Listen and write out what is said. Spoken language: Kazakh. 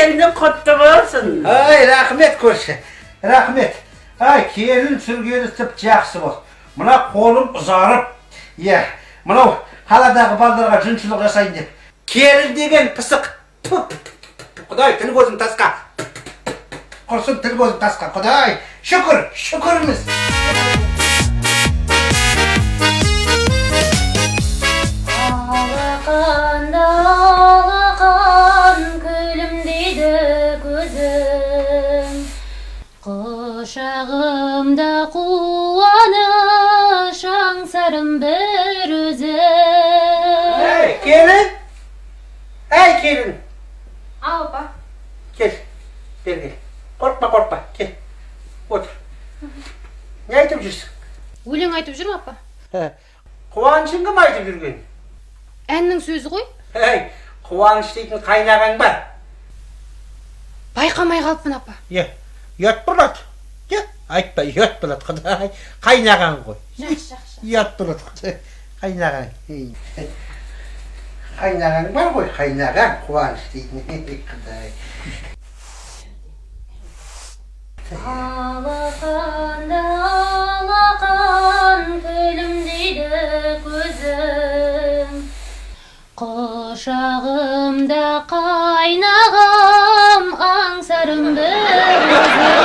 Gelinin kutlu olsun. Ay, rahmet ko'rsa. Rahmet. Ay, kelin sürgeni tip жақсы bol. Mına kolum uzarıp, ya, mına halaдағы ballarga жыншылық жасайын деп. Kelin деген pısık. Құдай, тіл көзім тасқа. Құрсын тіл көзім тасқа. Құдай, şükürümіз. Құшағымda қуаныш аңсарым бір өзің. Ey kelin. Ey kelin. Ау, апа. Gel. Gel. Korkma. Gel. Otur. Ne айтып жүрсің? Өлең айтып жүрмін, апа. Қуанышың кім айтып жүрген? Әннің сөзі ғой. Ей, қуаныш дейтін қайнағаң бар. Байқамай қалыппын, апа. Ят болады. Айтпа, ят болады, құдай. Қайнағаң ғой. Жақсы. Ят болады, құдай. Қайнағаң. Қайнағаң бар ғой, қайнағаң қуаныш дейтін құдай. Алақан күлімдейді көзің, құшағымда қайнағам аңсарым бір өзің.